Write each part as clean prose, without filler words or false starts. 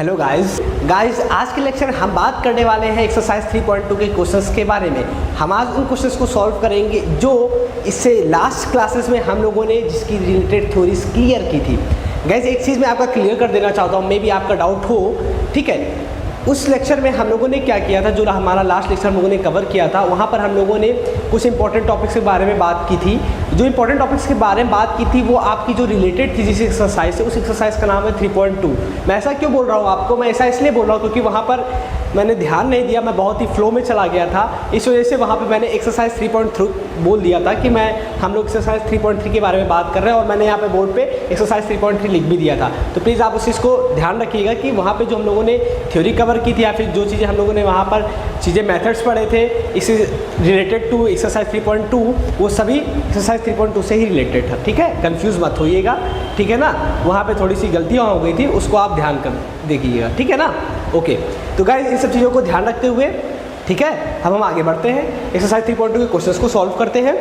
Hello guys आज के lecture हम बात करने वाले हैं एक्सरसाइज 3.2 के क्वेश्चंस के बारे में। हम आज उन क्वेश्चंस को सॉल्व करेंगे जो इससे लास्ट क्लासेस में हम लोगों ने जिसकी रिलेटेड थ्योरीज क्लियर की थी। गाइस एक चीज़ मैं आपका क्लियर कर देना चाहता हूँ, मे बी आपका डाउट हो, ठीक है। उस लेक्चर में हम लोगों ने क्या किया था, जो हमारा लास्ट लेक्चर हम लोगों ने कवर किया था, वहाँ पर हम लोगों ने कुछ इंपॉर्टेंट टॉपिक्स के बारे में बात की थी। जो इंपॉर्टेंट टॉपिक्स के बारे में बात की थी वो आपकी जो रिलेटेड थी जिस एक्सरसाइज से, उस एक्सरसाइज का नाम है 3.2। मैं ऐसा क्यों बोल रहा हूँ आपको, मैं ऐसा इसलिए बोल रहा हूँ क्योंकि वहाँ पर मैंने ध्यान नहीं दिया, मैं बहुत ही फ्लो में चला गया था। इस वजह से वहाँ पे मैंने एक्सरसाइज 3.3 बोल दिया था कि हम लोग एक्सरसाइज 3.3 के बारे में बात कर रहे हैं, और मैंने यहाँ पे बोर्ड पे एक्सरसाइज 3.3 लिख भी दिया था। तो प्लीज़ आप उस चीज़ को ध्यान रखिएगा कि वहाँ पे जो हम लोगों ने थ्योरी कवर की थी या फिर जो चीज़ें हम लोगों ने वहाँ पर चीज़ें मेथड्स पढ़े थे इससे रिलेटेड टू एक्सरसाइज 3.2, वो सभी एक्सरसाइज 3.2 से ही रिलेटेड था, ठीक है। कन्फ्यूज़ मत होइएगा, ठीक है ना। वहाँ पे थोड़ी सी गलतियाँ हो गई थी, उसको आप ध्यान कर देखिएगा, ठीक है ना। ओके, तो गाइस इन सब चीज़ों को ध्यान रखते हुए, ठीक है, हम आगे बढ़ते हैं, एक्सरसाइज 3.2 के क्वेश्चंस को सॉल्व करते हैं।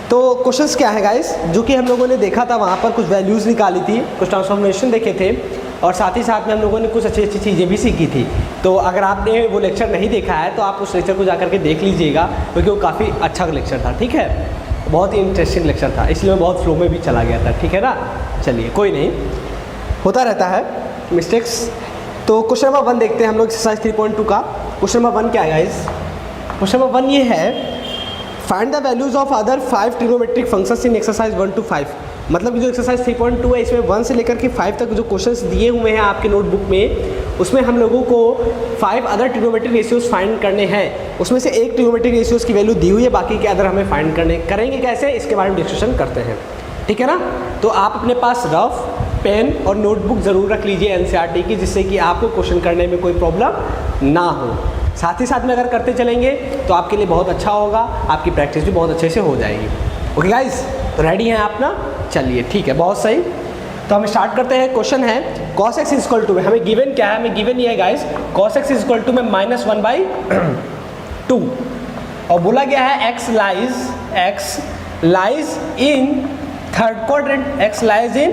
तो क्वेश्चंस क्या है गाइस, जो कि हम लोगों ने देखा था, वहाँ पर कुछ वैल्यूज़ निकाली थी, कुछ ट्रांसफॉर्मेशन देखे थे, और साथ ही साथ में हम लोगों ने कुछ अच्छी अच्छी चीज़ें भी सीखी थी। तो अगर आपने वो लेक्चर नहीं देखा है तो आप उस लेक्चर को जाकर के देख लीजिएगा, क्योंकि वो काफ़ी अच्छा लेक्चर था, ठीक है। बहुत ही इंटरेस्टिंग लेक्चर था, इसलिए मैं बहुत फ्लो में भी चला गया था, ठीक है ना। चलिए कोई नहीं, होता रहता है मिस्टेक्स। तो क्वेश्चन नंबर 1 देखते हैं हम लोग एक्सरसाइज 3.2 का। क्वेश्चन नंबर 1 क्या है गाइस, क्वेश्चन नंबर 1 ये है, find the values of other 5 trigonometric functions in exercise 1 to 5। मतलब जो एक्सरसाइज 3.2 है, इसमें 1 से लेकर के 5 तक जो क्वेश्चंस दिए हुए हैं आपके नोटबुक में, उसमें हम लोगों को 5 अदर ट्रिग्नोमेट्रिक रेशियोज फाइंड करने हैं। उसमें से एक ट्रिग्नोमेट्रिक रेशियोज की वैल्यू दी हुई है, बाकी के अदर हमें फाइंड करेंगे कैसे, इसके बारे में डिस्कशन करते हैं, ठीक है ना। तो आप अपने पास रफ पेन और नोटबुक ज़रूर रख लीजिए एनसीईआरटी की, जिससे कि आपको क्वेश्चन करने में कोई प्रॉब्लम ना हो। साथ ही साथ में अगर करते चलेंगे तो आपके लिए बहुत अच्छा होगा, आपकी प्रैक्टिस भी बहुत अच्छे से हो जाएगी। ओके गाइस, तो रेडी हैं आप ना, चलिए ठीक है, बहुत सही। तो हम स्टार्ट करते हैं। क्वेश्चन है cos x इक्वल टू में, हमें गिवन क्या है, हमें गिवन ये है guys, cos x equal to में -1/2, और बोला गया है x lies in third quadrant, x lies in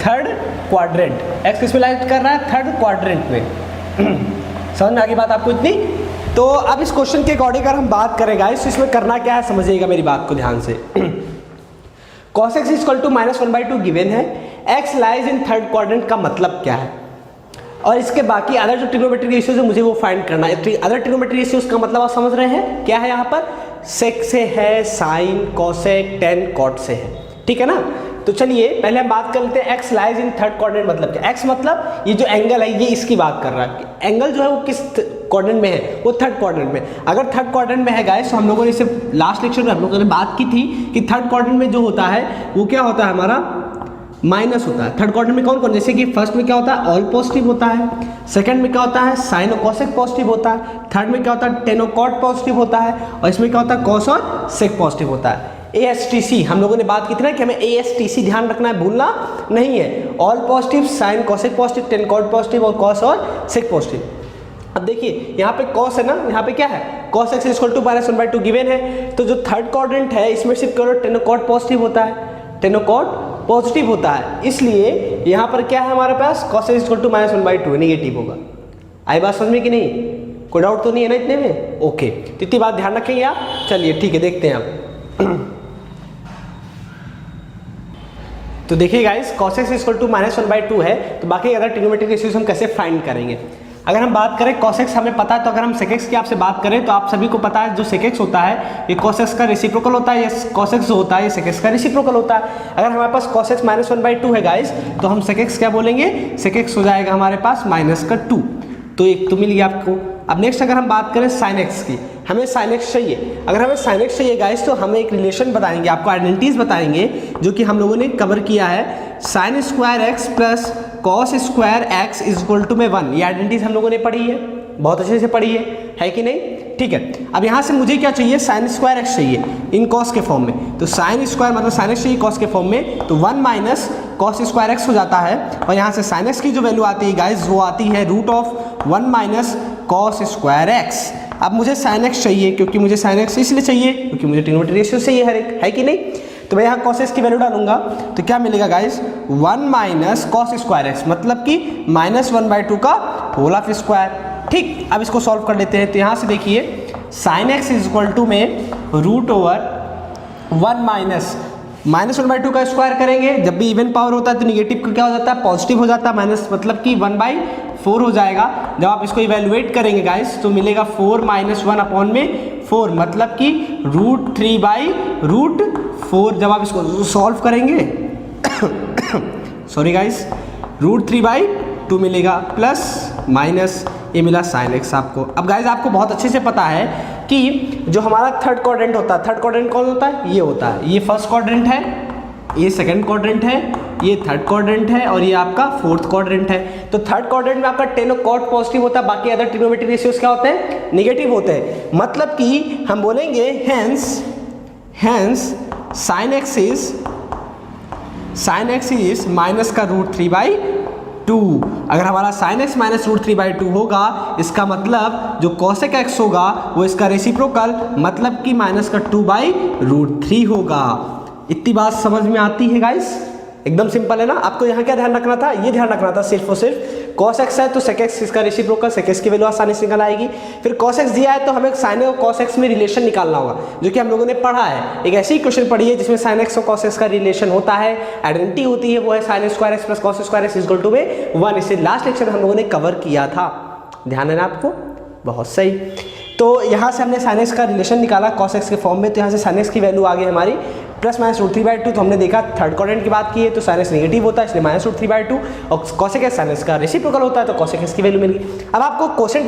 third quadrant, x किस में लाइज कर रहा है, थर्ड क्वाड्रेंट में। समझ में आ गई बात आपको इतनी। तो अब इस क्वेश्चन के अकॉर्डिंग अगर हम बात करें गाइस, तो इसमें करना क्या है, समझिएगा मेरी बात को ध्यान से। cos x equal to -1/2 given है, x lies in third quadrant का मतलब क्या है, और इसके बाकी अदर जो ट्रिग्नोमेट्रिक रेशियोज है मुझे वो फाइंड करना है। अदर ट्रिग्नोमेट्रिक रेशियोज का मतलब आप समझ रहे हैं क्या है, यहाँ पर सेक से है, साइन, कोसेक, टेन, कॉट से है, ठीक है ना। तो चलिए पहले हम बात कर लेते हैं x lies in third quadrant मतलब क्या। x मतलब ये जो एंगल है, ये इसकी बात कर रहा है। एंगल जो है वो किस क्वाड्रेंट में है, वो थर्ड क्वाड्रेंट में। अगर थर्ड क्वाड्रेंट में है गाइस, तो हम लोगों ने इसे लास्ट लेक्चर में हम लोगों ने बात की थी कि थर्ड क्वाड्रेंट में जो होता है वो क्या होता है, हमारा माइनस होता है। थर्ड क्वाड्रेंट में कौन कौन, जैसे कि फर्स्ट में क्या होता है, ऑल पॉजिटिव होता है, सेकंड में क्या होता है, साइन और कॉसेक पॉजिटिव होता है, थर्ड में क्या होता है, टेन और कॉट पॉजिटिव होता है, और इसमें क्या होता है, कॉस और सेक पॉजिटिव होता है। ASTC हम लोगों ने बात की थी ना कि हमें ASTC ध्यान रखना है, भूलना नहीं है। All positive, sine cosec positive, tan cot positive, और कॉस और सेक पॉजिटिव। अब देखिए यहाँ पे कॉस है ना, यहाँ पे क्या है, cos x equal to -1/2 given है। तो जो थर्ड क्वाड्रेंट है इसमें सिर्फ केवल टेन कॉट पॉजिटिव होता है, टेन कॉट पॉजिटिव होता है, इसलिए यहाँ पर क्या है हमारे पास, cos x equal to -1/2 negative होगा। आई बात समझ में कि नहीं, कोई डाउट तो नहीं है ना इतने में। ओके, तो इतनी बात ध्यान रखेंगे आप। चलिए ठीक है, देखते हैं आप। तो देखिए guys, cos x equal to -1/2 है, तो बाकी अगर ट्रिग्नोमेट्रिक रेशियोज हम कैसे फाइंड करेंगे। अगर हम बात करें cos x हमें पता है, तो अगर हम sec x की आपसे बात करें तो आप सभी को पता है जो sec x होता है ये cos x का रेसिप्रोकल होता है, ये cos x जो होता है ये sec x का रेसिप्रोकल होता है। अगर हमारे पास cos x -1/2 है गाइस, तो हम sec x क्या बोलेंगे, sec x हो जाएगा हमारे पास -2, तो एक तो मिल गया आपको। अब नेक्स्ट अगर हम बात करें sin x की, हमें sin x चाहिए। अगर हमें sin x चाहिए गाइस, तो हमें एक रिलेशन बताएंगे, आपको आइडेंटिटीज बताएंगे जो कि हम लोगों ने कवर किया है। sin square x plus cos square x equal to में 1, ये आइडेंटिटीज हम लोगों ने पढ़ी है, बहुत अच्छे से पढ़ी है कि नहीं, ठीक है। अब यहाँ से मुझे क्या चाहिए, sin स्क्वायर x चाहिए इन cos के फॉर्म में। तो sin स्क्वायर मतलब sin x चाहिए cos के फॉर्म में, तो 1 माइनस cos स्क्वायर x हो जाता है, और यहाँ से sin x की जो वैल्यू आती है गाइस, वो आती है √1 माइनस cos स्क्वायर x। अब मुझे sin x चाहिए, क्योंकि मुझे sin x इसलिए चाहिए क्योंकि मुझे ट्रिग्नोमेट्रिक रेशियो चाहिए हर एक, है कि नहीं। तो मैं यहाँ cos x की वैल्यू डालूंगा, तो क्या मिलेगा guys, 1 minus cos square x, मतलब कि -1/2 का होल ऑफ स्क्वायर। ठीक, अब इसको सॉल्व कर लेते हैं। तो यहाँ से देखिए sine x is equal to में रूट ओवर 1 माइनस -1/2 का स्क्वायर करेंगे। जब भी इवन पावर होता है तो निगेटिव का क्या हो जाता है, पॉजिटिव हो जाता है, माइनस मतलब कि 1/4 हो जाएगा। जब आप इसको इवेलुएट करेंगे गाइस तो मिलेगा 4 - 1/4 मतलब कि √3/4। जब आप इसको सॉल्व करेंगे सॉरी गाइस, √3/2 मिलेगा प्लस माइनस ये मिला साइन एक्स आपको। अब गाइस आपको बहुत अच्छे से पता है कि जो हमारा थर्ड क्वाड्रेंट होता है, थर्ड क्वाड्रेंट कौन होता है, ये होता है, ये फर्स्ट क्वाड्रेंट है, ये सेकंड क्वाड्रेंट है, ये थर्ड क्वाड्रेंट है और ये आपका फोर्थ क्वाड्रेंट है। तो थर्ड क्वाड्रेंट में आपका टेन कॉट पॉजिटिव होता है, बाकी अदर ट्रिग्नोमेट्रिक रेशियोज क्या होते हैं, निगेटिव होते हैं। मतलब कि हम बोलेंगे hence sign x is minus का √3/2। अगर हमारा साइन एक्स माइनस √3/2 होगा, इसका मतलब जो कॉसेक एक्स होगा वो इसका रेसिप्रोकल मतलब कि माइनस का 2/√3 होगा। इतनी बात समझ में आती है गाइस, एकदम सिंपल है ना। आपको यहाँ क्या ध्यान रखना था, ये ध्यान रखना था सिर्फ और सिर्फ cos x है तो sec x इसका रेसिप्रोकल, sec x की वैल्यू आसानी से निकल आएगी। फिर cos x दिया है तो हमें sin और cos x में रिलेशन निकालना होगा, जो कि हम लोगों ने पढ़ा है। एक ऐसी क्वेश्चन पढ़ी है जिसमें sin x और cos x का रिलेशन होता है, आइडेंटिटी होती है, वो है sin square x plus cos square x equal to में 1। इसे लास्ट लेक्चर हम लोगों ने कवर किया था, ध्यान है ना आपको, बहुत सही। तो यहाँ से हमने sin x का रिलेशन निकाला cos x के फॉर्म में, तो यहाँ से sin x की वैल्यू आ गई हमारी प्लस माइनस √3/2। तो हमने देखा थर्ड क्वाड्रेंट की बात की है तो sin x नेगेटिव होता है इसलिए -√3/2, और cos x sin x का रेसिप्रोकल होता है तो cos x की वैल्यू मिल गई। अब आपको क्वोशेंट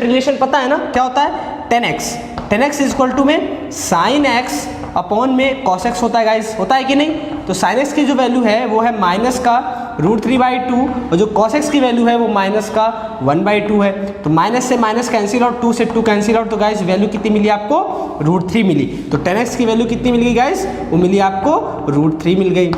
रिलेशन पता है ना, क्या होता है, 10x इज इक्वल टू में sin x अपॉन में cos x होता है गाइस, होता है कि नहीं। तो sin x की जो वैल्यू है वो है माइनस का √3/2 और जो cos x की वैल्यू है वो माइनस का 1/2 है। तो माइनस से माइनस कैंसिल आउट, 2 से 2 कैंसिल आउट, तो गाइस वैल्यू कितनी मिली आपको, √3 मिली। तो 10x की वैल्यू कितनी मिल गई गाइस, वो मिली आपको √3 मिल गई।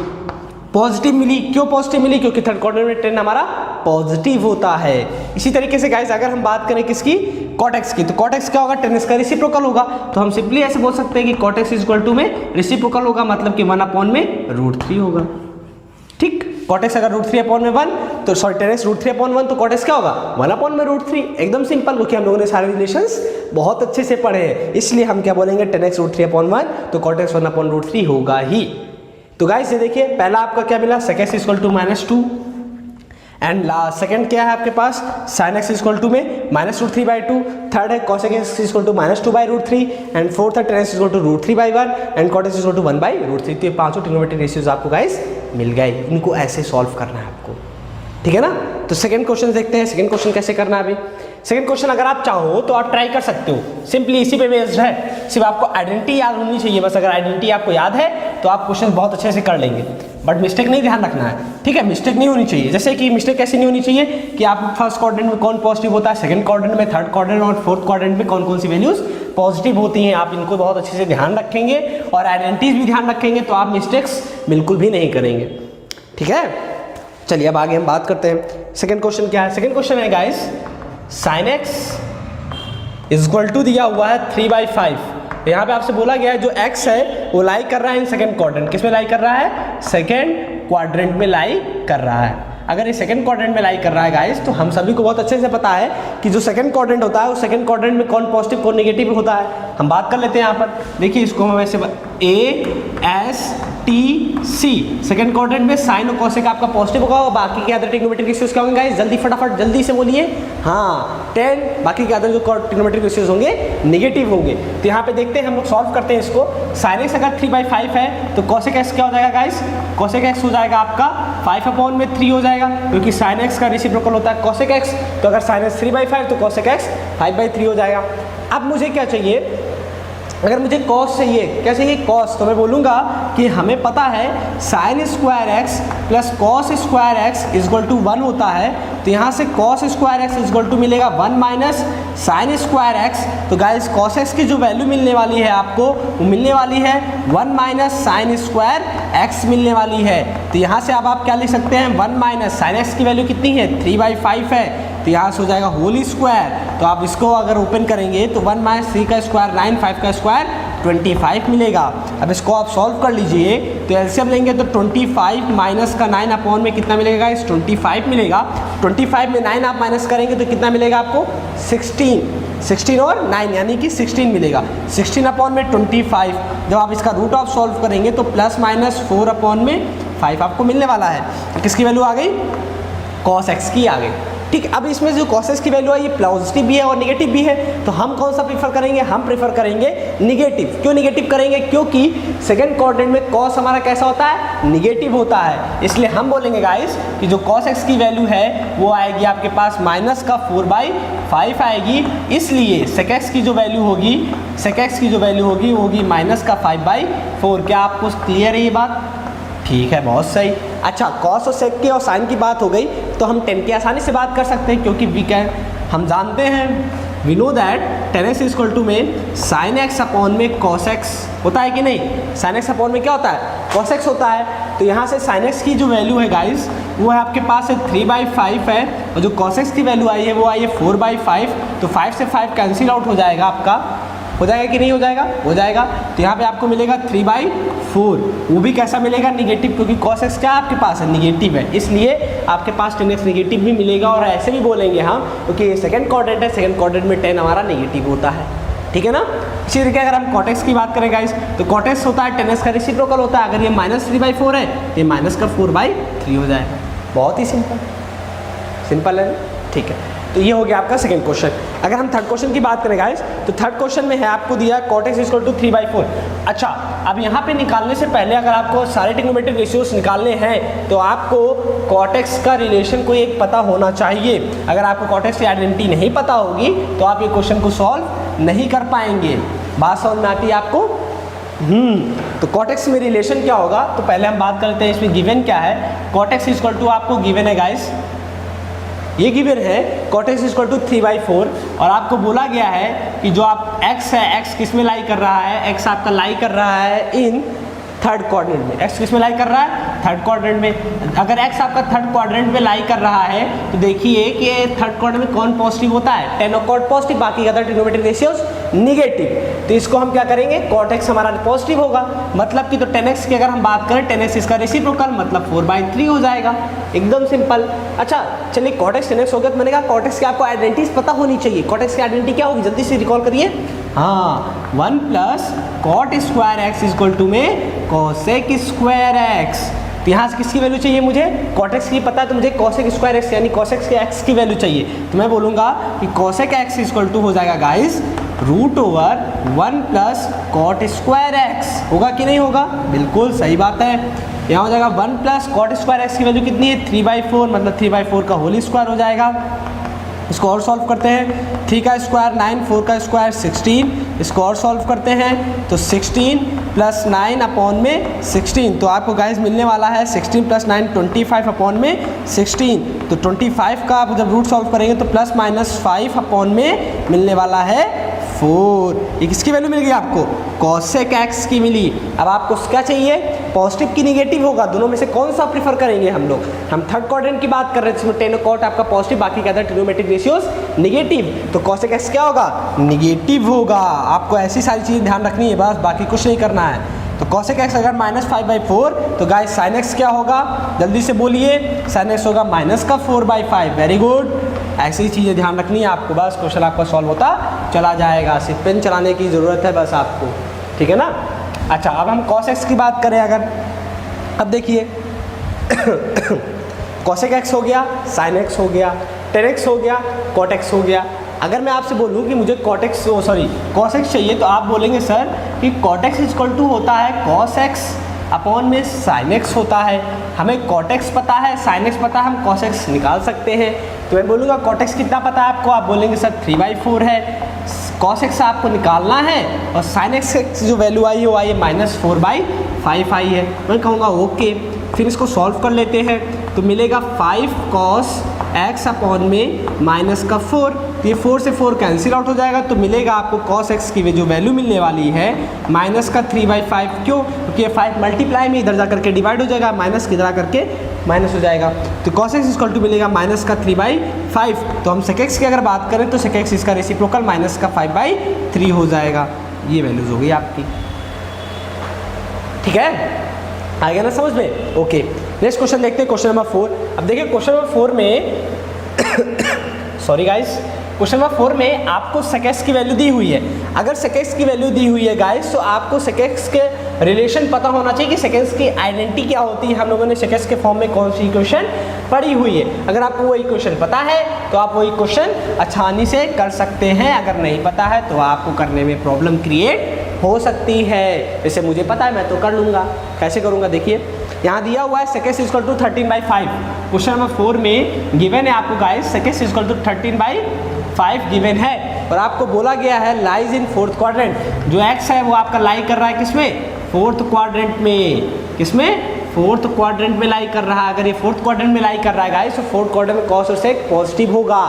पॉजिटिव मिली, क्यों पॉजिटिव मिली, क्योंकि थर्ड क्वाड्रेंट में 10 हमारा पॉजिटिव होता है। इसी तरीके से गाइस अगर हम बात करें किसकी, cot x की, तो cot x क्या होगा, 10x का रेसिप्रोकल होगा। तो हम सिंपली ऐसे बोल सकते हैं कि cot x is equal to में रेसिप्रोकल होगा मतलब कि 1/√3 होगा। ठीक, cot x अगर √3/1 तो सॉरी 10x √3/1 तो cot x क्या होगा 1/√3। एकदम सिंपल, क्योंकि हम लोगों ने सारे रिलेशंस बहुत अच्छे से पढ़े हैं, इसलिए हम क्या बोलेंगे 10x √3/1 तो cot x 1/√3 होगा ही। तो गाइस ये देखिए पहला आपका क्या मिला, sec x equal to -2 and second क्या है आपके पास, sin x इक्वल टू में -√3/2, थर्ड है cos x equal to -2/√3 and fourth है tan x equal to √3/1 and cot x equal to 1/√3। तो ये पांचों ट्रिग्नोमेट्रिक रेशियोज आपको गाइस मिल गए, इनको ऐसे सॉल्व करना है आपको, ठीक है ना। तो सेकंड क्वेश्चन देखते हैं, सेकंड क्वेश्चन कैसे करना है अभी। सेकंड क्वेश्चन अगर आप चाहो तो आप ट्राई कर सकते हो, सिंपली इसी पे बेस्ड है, सिर्फ आपको आइडेंटिटी याद होनी चाहिए बस। अगर आइडेंटिटी आपको याद है तो आप क्वेश्चन बहुत अच्छे से कर लेंगे, बट मिस्टेक नहीं ध्यान रखना है, ठीक है, मिस्टेक नहीं होनी चाहिए। जैसे कि मिस्टेक कैसी नहीं होनी चाहिए कि आप फर्स्ट क्वाड्रेंट में कौन पॉजिटिव होता है, सेकंड क्वाड्रेंट में, थर्ड क्वाड्रेंट और फोर्थ क्वाड्रेंट में कौन कौन सी वैल्यूज पॉजिटिव होती हैं, आप इनको बहुत अच्छे से ध्यान रखेंगे और आइडेंटिटीज भी ध्यान रखेंगे तो आप मिस्टेक्स बिल्कुल भी नहीं करेंगे, ठीक है। चलिए अब आगे हम बात करते हैं। सेकंड क्वेश्चन क्या है, सेकंड क्वेश्चन है guys sin x is equal to दिया हुआ है 3/5। यहाँ पे आपसे बोला गया है जो x है वो लाई कर रहा है इन सेकंड क्वाड्रेंट, किस में लाई कर रहा है, सेकंड क्वाड्रेंट में लाई कर रहा है। अगर ये सेकंड क्वाड्रेंट में लाई कर रहा है गाइस तो हम सभी को बहुत अच्छे से पता है कि जो सेकंड क्वाड्रेंट होता है उस सेकंड क्वाड्रेंट में कौन पॉजिटिव कौन नेगेटिव होता है। हम बात कर लेते हैं यहाँ पर, देखिए इसको हम ऐसे A-S-T-C, सेकंड क्वाड्रेंट में साइन और कॉसेक आपका पॉजिटिव होगा और बाकी के अदर ट्रिग्नोमेट्रिक रेशियोज क्या होंगे गाइस, जल्दी फटाफट जल्दी से बोलिए, हाँ 10, बाकी के अदर जो ट्रिग्नोमेट्रिक रेशियोज होंगे नेगेटिव होंगे। तो यहाँ पे देखते हैं हम लोग सॉल्व करते हैं इसको। साइन एक्स अगर 3/5 है तो कॉसेक एक्स क्या हो जाएगा गाइस, कॉसेक एक्स हो जाएगा आपका 5/3 हो जाएगा, क्योंकि साइन एक्स का रेसिप्रोकल होता है कॉसेक एक्स। तो अगर साइन एक्स 3/5 तो कॉसेक एक्स 5/3 हो जाएगा। अब मुझे क्या चाहिए, अगर मुझे कॉस चाहिए, क्या चाहिए कॉस, तो मैं बोलूँगा कि हमें पता है sine square x plus cos square x is equal to 1 होता है। तो यहाँ से cos square x is equal to मिलेगा 1 माइनस साइन स्क्वायर एक्स। तो गाइस कॉस एक्स की जो वैल्यू मिलने वाली है आपको वो मिलने वाली है 1 माइनस साइन स्क्वायर एक्स मिलने वाली है। तो यहाँ से अब आप क्या लिख सकते हैं, 1 माइनस साइन एक्स की वैल्यू कितनी है 3/5 है, तो यहाँ से हो जाएगा होल स्क्वायर। तो आप इसको अगर ओपन करेंगे तो 1 माइनस 3 का स्क्वायर 9, 5 का स्क्वायर 25 मिलेगा। अब इसको आप सॉल्व कर लीजिए तो एलसीएम लेंगे तो 25 माइनस का 9 अपॉन में कितना मिलेगा इस 25 मिलेगा। 25 में 9 आप माइनस करेंगे तो कितना मिलेगा आपको 16 और 9 यानी कि 16 मिलेगा। 16 अपॉन में 25 जब आप इसका रूट ऑफ सॉल्व करेंगे तो प्लस माइनस 4 अपॉन में 5 आपको मिलने वाला है। किसकी वैल्यू आ गई? cos x की आ गई। ठीक, अब इसमें जो cos x की वैल्यू है ये पॉजिटिव भी है और नेगेटिव भी है, तो हम कौन सा प्रीफर करेंगे? हम प्रीफर करेंगे निगेटिव। क्यों निगेटिव करेंगे? क्योंकि सेकंड क्वाड्रेंट में cos हमारा कैसा होता है? निगेटिव होता है। इसलिए हम बोलेंगे गाइस कि जो cos x की वैल्यू है वो आएगी आपके पास माइनस का 4/5 आएगी। इसलिए sec x की जो वैल्यू होगी वो होगी माइनस का 5/4। क्या आपको क्लियर है ये बात? ठीक है, बहुत सही। अच्छा, cos और sec की और sin की बात हो गई, तो हम tan की आसानी से बात कर सकते हैं, क्योंकि हम जानते हैं we know that tan x equal to में sin x अपॉन में cos x होता है कि नहीं? sin x अपॉन में क्या होता है? cos x होता है। तो यहाँ से sin x की जो वैल्यू है गाइस वो है आपके पास 3/5 है, और जो cos x की वैल्यू आई है वो आई है 4/5। तो 5 से 5 कैंसिल आउट हो जाएगा आपका, हो जाएगा कि नहीं हो जाएगा? हो जाएगा। तो यहाँ पे आपको मिलेगा 3/4, वो भी कैसा मिलेगा? निगेटिव, क्योंकि cos x क्या आपके पास है? निगेटिव है, इसलिए आपके पास tan x निगेटिव भी मिलेगा। और ऐसे भी बोलेंगे हम, क्योंकि ये सेकंड क्वाड्रेंट है, सेकंड क्वाड्रेंट में tan हमारा निगेटिव होता है। ठीक है ना? इसी तरीके अगर हम cot x की बात करें गाइस, तो cot x होता है tan x का रेसिप्रोकल होता है। अगर ये -3/4 है तो ये माइनस का 4/3 हो जाएगा। बहुत ही सिंपल है। ठीक है, तो ये हो गया आपका सेकंड क्वेश्चन। अगर हम थर्ड क्वेश्चन की बात करें गाइस, तो थर्ड क्वेश्चन में है आपको दिया cot x इक्वल टू 3/4। अच्छा, अब यहाँ पे निकालने से पहले अगर आपको सारे ट्रिग्नोमेट्रिक रेशियोज निकालने हैं तो आपको cot x का रिलेशन कोई एक पता होना चाहिए। अगर आपको cot x की आइडेंटिटी नहीं पता होगी तो आप ये क्वेश्चन को सॉल्व नहीं कर पाएंगे। बात समझ में आती है आपको? तो cot x में रिलेशन क्या होगा? तो पहले हम बात करते हैं इसमें गिवन क्या है। cot x इक्वल टू आपको गिवन है गाइस, ये गिवन है cot x इक्वल टू 3/4, और आपको बोला गया है कि जो आप x है, x किस में लाई कर रहा है? x आपका लाई कर रहा है इन थर्ड क्वाड्रेंट में। x किस में लाई कर रहा है? थर्ड क्वाड्रेंट में। अगर x आपका थर्ड क्वाड्रेंट में लाई कर रहा है तो देखिए कि थर्ड क्वाड्रेंट में कौन पॉजिटिव होता है? tan और cot पॉजिटिव, बाकी अदर ट्रिग्नोमेट्रिक रेशियोज निगेटिव। तो इसको हम क्या करेंगे? cot x हमारा पॉजिटिव होगा, मतलब कि तो tan x की अगर हम बात करें, tan x इसका रेसिप्रोकल मतलब 4/3 हो जाएगा। एकदम सिंपल। अच्छा चलिए, cot x tan x हो गया, तो मैंने कहा cot x की आपको आइडेंटिटीज पता होनी चाहिए। cot x की आइडेंटिटी क्या होगी? जल्दी से रिकॉल करिए। हाँ, 1 plus cot square x equal to में cosec स्क्वायर एक्स। तो यहाँ से किसकी वैल्यू चाहिए मुझे? cot x की पता है, तो मुझे cosec स्क्वायर एक्स यानी cosec के x की वैल्यू चाहिए। तो मैं बोलूँगा कि cosec x इक्वल टू हो जाएगा guys √1 plus cot square x. होगा कि नहीं होगा? बिल्कुल सही बात है। यहाँ हो जाएगा 1 प्लस cot स्क्वायर एक्स की वैल्यू कितनी है? 3/4, मतलब 3/4 का होल स्क्वायर हो जाएगा। इसको और सॉल्व करते हैं। 3 का स्क्वायर 9, 4 का स्क्वायर 16, इसको और सॉल्व करते हैं तो 16 प्लस 9 अपॉन में 16, तो आपको गाइस मिलने वाला है 16 प्लस 9 25 अपॉन में 16। तो 25 का आप जब रूट सॉल्व करेंगे तो प्लस माइनस 5 अपॉन में मिलने वाला है 4। ये किसकी वैल्यू मिल गई आपको? cosec x की मिली। अब आपको क्या चाहिए? पॉजिटिव की निगेटिव होगा, दोनों में से कौन सा प्रीफर करेंगे हम लोग? हम थर्ड क्वाड्रेंट की बात कर रहे हैं जिसमें tan और cot आपका पॉजिटिव, बाकी के अदर ट्रिग्नोमेट्रिक रेशियोज निगेटिव। तो cosec x क्या होगा? निगेटिव होगा। आपको ऐसी सारी चीज़ें ध्यान रखनी है, बस बाकी कुछ नहीं करना है। तो cosec x अगर -5/4 तो गाइस sin x क्या होगा? जल्दी से बोलिए। sin x होगा माइनस का 4/5। Very good. ऐसी ही चीज़ें ध्यान रखनी है आपको, बस क्वेश्चन आपका सॉल्व होता चला जाएगा। सिर्फ पेन चलाने की ज़रूरत है बस आपको, ठीक है ना? अच्छा, अब हम cos x की बात करें अगर, अब देखिए cosec x हो गया, sin x हो गया, tan x हो गया, cot x हो गया। अगर मैं आपसे बोलूँ कि मुझे cos x चाहिए, तो आप बोलेंगे सर कि cot x इक्वल टू होता है cos x अपॉन में sin x होता है। हमें cot x पता है, sin x पता है, हम cos x निकाल सकते हैं। तो मैं बोलूँगा cot x कितना पता है आपको? आप बोलेंगे सर 3/4 है। cos x आपको निकालना है और sin x जो वैल्यू आई है वो आई है -4/5 आई है। मैं कहूँगा ओके, फिर इसको सॉल्व कर लेते हैं तो मिलेगा 5 cos x अपॉन में माइनस का 4। तो ये 4 से 4 कैंसिल आउट हो जाएगा, तो मिलेगा आपको cos x की जो वैल्यू मिलने वाली है माइनस का 3/5। क्यों? क्योंकि ये 5 मल्टीप्लाई में इधर जा करके डिवाइड हो जाएगा, माइनस की इधर करके माइनस हो जाएगा। तो cos x इक्वल टू मिलेगा माइनस का 3/5। तो हम sec x की अगर बात करें तो sec x इसका रेसिप्रोकल माइनस का 5/3 हो जाएगा। ये वैल्यूज हो गई आपकी, ठीक है? आ गया ना समझ में? ओके, नेक्स्ट क्वेश्चन देखते हैं, क्वेश्चन नंबर 4। अब देखिए क्वेश्चन नंबर 4 में सॉरी गाइस, क्वेश्चन नंबर 4 में आपको sec x की वैल्यू दी हुई है। अगर sec x की वैल्यू दी हुई है गाइस, तो आपको sec x के रिलेशन पता होना चाहिए कि sec x की आइडेंटिटी क्या होती है। हम लोगों ने sec x के फॉर्म में कौन सी इक्वेशन पढ़ी हुई है। अगर आपको वो इक्वेशन पता है तो आप वो इक्वेशन आसानी से कर सकते हैं, अगर नहीं पता है तो आपको करने में प्रॉब्लम क्रिएट हो सकती है। जैसे मुझे पता है मैं तो कर लूँगा। कैसे करूँगा देखिए, यहाँ दिया हुआ है sec x equal to 13/5। Question number 4 में गिवन है आपको guys sec x equal to 13/5 गिवन है, और आपको बोला गया है लाइज इन फोर्थ क्वाड्रेंट। जो x है वो आपका लाई कर रहा है किसमें? फोर्थ क्वाड्रेंट में। किसमें? फोर्थ क्वाड्रेंट में लाई कर रहा है। अगर ये फोर्थ क्वाड्रेंट में लाई कर रहा है गाइस, तो फोर्थ क्वाड्रेंट में cos और sec पॉजिटिव होगा।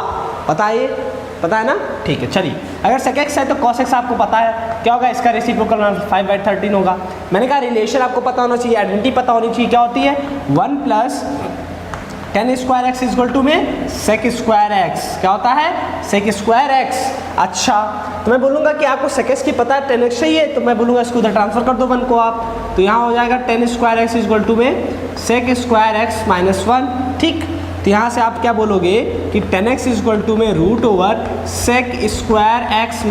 पता है, पता है ना? ठीक है, चलिए। अगर sec x है तो cos x आपको पता है क्या होगा, इसका रेसिप्रोकल 5/13 होगा। मैंने कहा रिलेशन आपको पता होना चाहिए, आइडेंटिटी पता होनी चाहिए। क्या होती है? 1 + tan square x equal to में sec स्क्वायर x। क्या होता है? sec square x। अच्छा, तो मैं बोलूँगा कि आपको sec x की पता है, tan x चाहिए, तो मैं बोलूँगा इसको उधर ट्रांसफर कर दो 1 को आप, तो यहाँ हो जाएगा tan square x equal to में sec स्क्वायर x - 1। ठीक, तो यहाँ से आप क्या बोलोगे कि tan x इक्वल टू में √sec स्क्वायर x -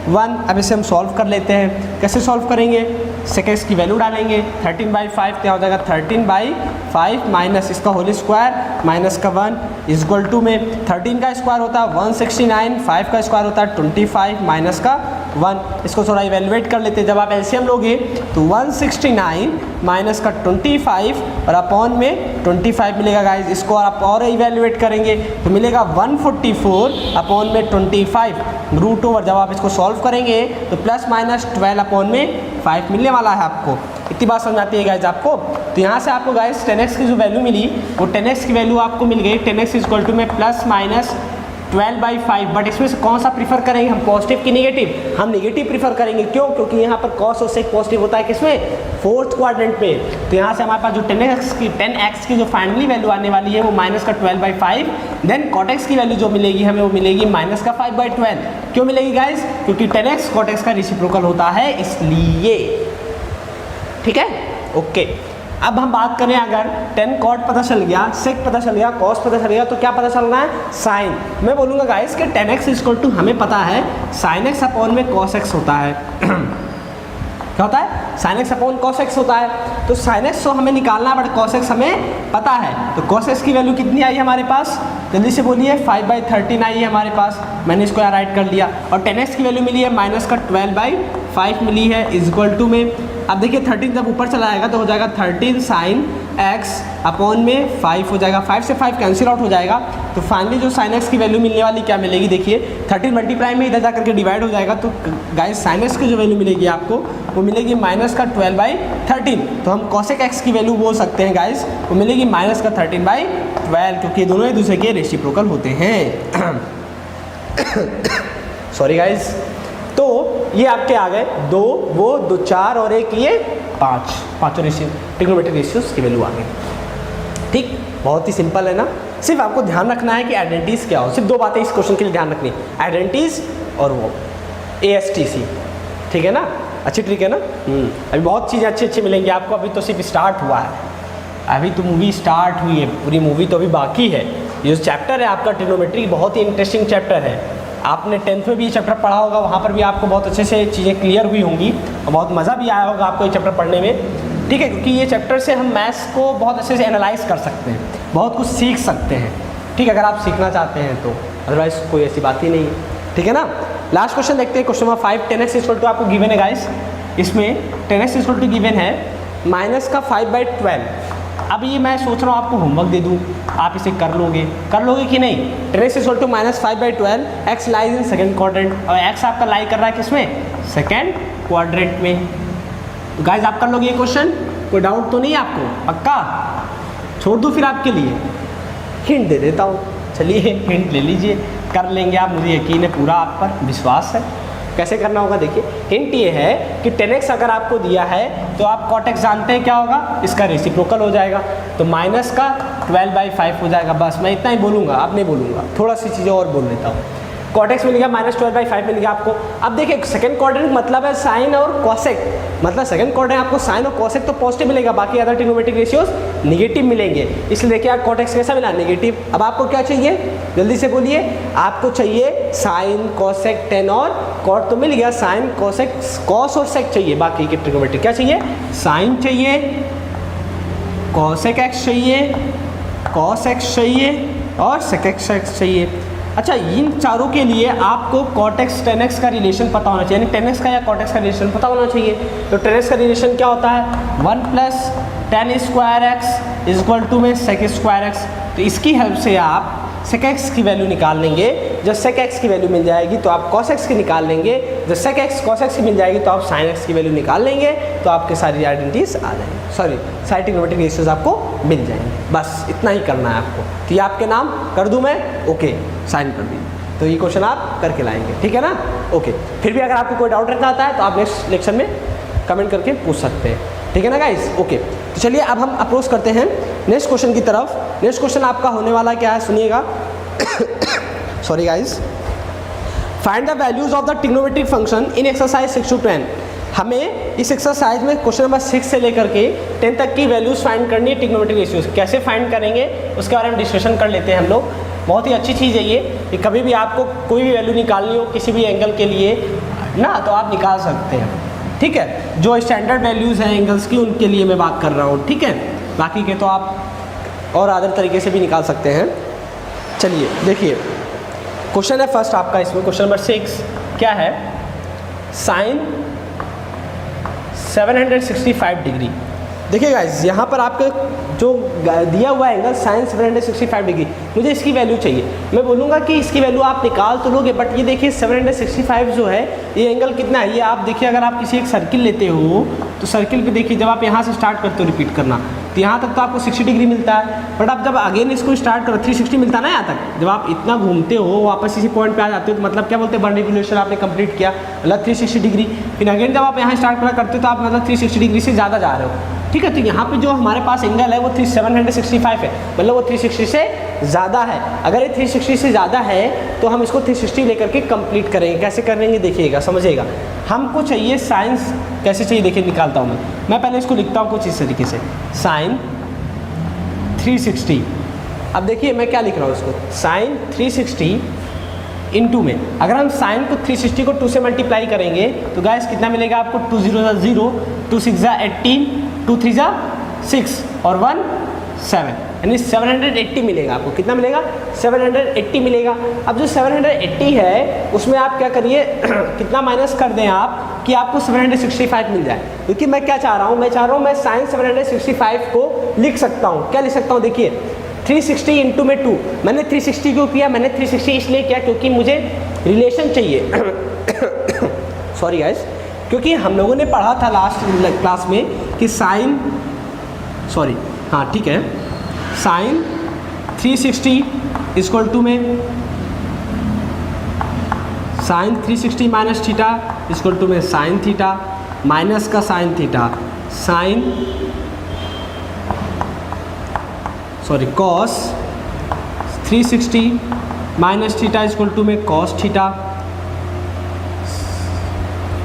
1। अब इसे हम सॉल्व कर लेते हैं। कैसे सॉल्व करेंगे? sec x की वैल्यू डालेंगे 13/5, क्या हो जाएगा 13/5 माइनस इसका होल स्क्वायर माइनस का 1 इक्वल टू में 13 का स्क्वायर होता है 169, 5 का स्क्वायर होता है 25 माइनस का 1। इसको थोड़ा इवेल्युएट कर लेते हैं। जब आप एलसीएम लोगे तो 169 माइनस का 25 और अपॉन में 25 मिलेगा गाइज। इसको आप और इवेल्युएट करेंगे तो मिलेगा 144 अपॉन में 25 √। जब आप इसको सॉल्व करेंगे तो ±12 अपॉन में 5 मिलने वाला है आपको। इतनी बात समझ आती है गाइज आपको। तो यहाँ से आपको गाइज tan x की जो वैल्यू मिली वो tan x की वैल्यू आपको मिल गई tan x इक्वल टू में ±12/5। बट इसमें से कौन सा प्रीफर करेंगे हम, पॉजिटिव की नेगेटिव? हम नेगेटिव प्रीफर करेंगे। क्यों? क्योंकि यहाँ पर cos और sec पॉजिटिव होता है किसमें? फोर्थ क्वाड्रेंट में। तो यहाँ से हमारे पास जो tan x की जो फाइनली वैल्यू आने वाली है वो -12/5। देन cot x की वैल्यू जो मिलेगी हमें वो मिलेगी -5/12। क्यों मिलेगी गाइज? क्योंकि tan x cot x का रेसिप्रोकल होता है, इसलिए। ठीक है, ओके। अब हम बात करें, अगर tan cot पता चल गया, sec पता चल गया, cos पता चल गया, तो क्या पता चलना है? sin। मैं बोलूँगा गाइस कि tan x इक्वल टू हमें पता है sin x अपॉन में cos x होता है। क्या होता है? sin x upon cos x होता है। तो sin x तो हमें निकालना है, बट cos x हमें पता है। तो cos x की वैल्यू कितनी आई हमारे पास? जल्दी से बोलिए। 5/13 आई है हमारे पास। मैंने इसको यहाँ राइट कर लिया। और tan x की वैल्यू मिली है -12/5 मिली है इक्वल टू में। अब देखिए 13 जब ऊपर चला जाएगा तो हो जाएगा 13 sin x अपॉन में 5 हो जाएगा। 5 से 5 कैंसिल आउट हो जाएगा। तो फाइनली जो sin x की वैल्यू मिलने वाली क्या मिलेगी? देखिए 13 मल्टीप्लाई में इधर जा करके डिवाइड हो जाएगा। तो गाइस sin x की जो वैल्यू मिलेगी आपको वो मिलेगी -12/13। तो हम cosec x की वैल्यू बोल सकते हैं गाइस, वो मिलेगी -13/12, क्योंकि दोनों एक दूसरे के रेसिप्रोकल होते हैं। Sorry guys. तो ये आपके आ गए 2, वो 2, 4 और 1 ये 5, पाँचों रेशियो ट्रिग्नोमेट्रिक रेशियोज की वैल्यू आ गई। ठीक, बहुत ही सिंपल है ना। सिर्फ आपको ध्यान रखना है कि आइडेंटिटीज क्या हो। सिर्फ 2 बातें इस क्वेश्चन के लिए ध्यान रखनी, आइडेंटिटीज और वो ASTC। ठीक है ना, अच्छी ट्रिक है ना। अभी बहुत चीज़ें अच्छी मिलेंगी आपको। अभी तो सिर्फ स्टार्ट हुआ है, अभी तो मूवी स्टार्ट हुई है, पूरी मूवी तो अभी बाकी है। ये जो चैप्टर है आपका ट्रिग्नोमेट्री बहुत ही इंटरेस्टिंग चैप्टर है। आपने 10th में भी ये चैप्टर पढ़ा होगा, वहाँ पर भी आपको बहुत अच्छे से चीज़ें क्लियर हुई होंगी और बहुत मज़ा भी आया होगा आपको ये चैप्टर पढ़ने में। ठीक है, क्योंकि ये चैप्टर से हम मैथ्स को बहुत अच्छे से एनालाइज कर सकते हैं, बहुत कुछ सीख सकते हैं। ठीक है, अगर आप सीखना चाहते हैं तो, अदरवाइज कोई ऐसी बात ही नहीं है। ठीक है ना। लास्ट क्वेश्चन देखते हैं, question number 5। tan x equal to आपको गिवन है गाइस। इसमें tan x equal to given है -5/12। अब ये मैं सोच रहा हूँ आपको होमवर्क दे दूँ, आप इसे कर लोगे कि नहीं? tan x equal to -5/12, x lies in second quadrant, और x आपका लाई कर रहा है किसमें? सेकेंड क्वाड्रेंट में। तो गाइज आप कर लोगे ये क्वेश्चन? कोई डाउट तो नहीं है आपको? पक्का? छोड़ दूँ फिर आपके लिए? हिंट दे देता हूँ, चलिए हिंट ले लीजिए, कर लेंगे आप, मुझे यकीन है, पूरा आप पर विश्वास है। कैसे करना होगा देखिए, हिंट ये है कि tan x अगर आपको दिया है तो आप cot x जानते हैं क्या होगा? इसका रेसिप्रोकल हो जाएगा, तो माइनस का 12/5 हो जाएगा। बस मैं इतना ही बोलूँगा, अब नहीं बोलूँगा, थोड़ा सी चीज़ें और बोल लेता हूँ। कॉट एक्स मिल गया -12/5 मिल गया आपको। अब देखिए सेकंड क्वाड्रेंट मतलब है साइन और कॉसेक, मतलब सेकंड क्वाड्रेंट आपको साइन और कॉसेक तो पॉजिटिव मिलेगा, बाकी अदर ट्रिग्नोमेट्रिक रेशियोज नेगेटिव मिलेंगे, इसलिए देखिए आप कॉट एक्स कैसा मिला नेगेटिव। अब आपको क्या चाहिए जल्दी से बोलिए, आपको चाहिए साइन कॉसेक टेन और कॉट तो मिल गया, साइन कॉसेक कॉस और सेक चाहिए, बाकी के ट्रिग्नोमेट्रिक क्या चाहिए, साइन चाहिए, कॉसेक एक्स चाहिए, कॉस एक्स चाहिए और सेक एक्स चाहिए। अच्छा इन चारों के लिए आपको कॉट एक्स टेन एक्स का रिलेशन पता होना चाहिए, यानी टेन एक्स का या कॉट एक्स का रिलेशन पता होना चाहिए। तो टेन एक्स का रिलेशन क्या होता है 1 + tan square x equal to में सेक स्क्वायर एक्स। तो इसकी हेल्प से आप सेक एक्स की वैल्यू निकाल लेंगे, जब सेक एक्स की वैल्यू मिल जाएगी तो आप कॉस एक्स की निकाल लेंगे, जब सेक एक्स कॉस एक्स की मिल जाएगी तो आप साइन एक्स की वैल्यू निकाल लेंगे, तो आपके सारी आइडेंटिटीज आ जाएंगे, सॉरी सारी ट्रिग्नोमेट्रिक रेशियोज आपको मिल जाएंगे। बस इतना ही करना है आपको। तो ये आपके नाम कर दूं मैं, ओके साइन कर दी, तो ये क्वेश्चन आप करके लाएंगे, ठीक है ना, ओके। फिर भी अगर आपको कोई डाउट रहता है तो आप नेक्स्ट लेक्चर में कमेंट करके पूछ सकते हैं, ठीक है ना गाइस, ओके। तो चलिए अब हम अप्रोच करते हैं नेक्स्ट क्वेश्चन की तरफ। नेक्स्ट क्वेश्चन आपका होने वाला क्या है सुनिएगा, sorry guys, find the values of the trigonometric function in exercise 6 to 10। हमें इस एक्सरसाइज में क्वेश्चन नंबर 6 से लेकर के 10 तक की वैल्यूज फाइंड करनी है ट्रिग्नोमेट्रिक रेशियोज। कैसे फाइंड करेंगे उसके बारे में डिस्कशन कर लेते हैं हम लोग। बहुत ही अच्छी चीज़ है ये कि कभी भी आपको कोई भी वैल्यू निकालनी हो किसी भी एंगल के लिए ना, तो आप निकाल सकते हैं, ठीक है। जो स्टैंडर्ड वैल्यूज़ हैं एंगल्स की उनके लिए मैं बात कर रहा हूँ, ठीक है। बाकी के तो आप और अदर तरीके से भी निकाल सकते हैं। चलिए देखिए क्वेश्चन है फर्स्ट आपका, इसमें क्वेश्चन नंबर 6 क्या है, साइन 765 डिग्री। देखिए गाइस यहाँ पर आपके जो दिया हुआ एंगल साइन 765 डिग्री, मुझे इसकी वैल्यू चाहिए। मैं बोलूँगा कि इसकी वैल्यू आप निकाल तो लोगे, बट ये देखिए 765 जो है ये एंगल कितना है, ये आप देखिए अगर आप किसी एक सर्किल लेते हो तो सर्किल पे देखिए जब आप यहाँ से स्टार्ट करते हो रिपीट करना तो यहाँ तक तो आपको 60 डिग्री मिलता है, बट आप जब अगेन इसको स्टार्ट करो 360 मिलता है ना यहाँ तक। जब आप इतना घूमते हो वापस इसी पॉइंट पे आ जाते हो तो मतलब क्या बोलते हैं, वन रिवोल्यूशन आपने कंप्लीट किया, मतलब 360 डिग्री। फिर अगेन जब आप यहाँ स्टार्ट करते हो तो आप मतलब 360 डिग्री से ज़्यादा जा रहे हो, ठीक है। तो यहाँ पे जो हमारे पास एंगल है वो 765 है, मतलब वो 360 से ज़्यादा है। अगर ये 360 से ज़्यादा है तो हम इसको 360 लेकर के कंप्लीट करेंगे। कैसे करेंगे देखिएगा, समझिएगा। हमको चाहिए साइंस कैसे चाहिए, देखिए निकालता हूँ मैं पहले इसको लिखता हूँ कुछ इस तरीके से, साइन 360। अब देखिए मैं क्या लिख रहा हूँ इसको, साइन 360 इनटू में अगर हम साइन को 360 को 2 से मल्टीप्लाई करेंगे तो गाइस कितना मिलेगा आपको, 2 0 0, 2 6 18, 2 3 6 और 1 7, यानी 780 मिलेगा आपको। कितना मिलेगा, 780 मिलेगा। अब जो 780 है उसमें आप क्या करिए कितना माइनस कर दें आप कि आपको 765 मिल जाए। क्योंकि मैं क्या चाह रहा हूँ, मैं चाह रहा हूँ मैं साइन 765 को लिख सकता हूँ। क्या लिख सकता हूँ देखिए, 360 इंटू में 2। मैंने 360 क्यों किया, मैंने 360 इसलिए किया क्योंकि मुझे रिलेशन चाहिए सॉरी गाइस, क्योंकि हम लोगों ने पढ़ा था लास्ट क्लास में कि साइन, सॉरी हाँ ठीक है, साइन 360 इक्वल टू में sine 360 minus theta equal to में साइन थीटा माइनस का sine theta, sine sorry cos 360 minus theta equal to में cos theta,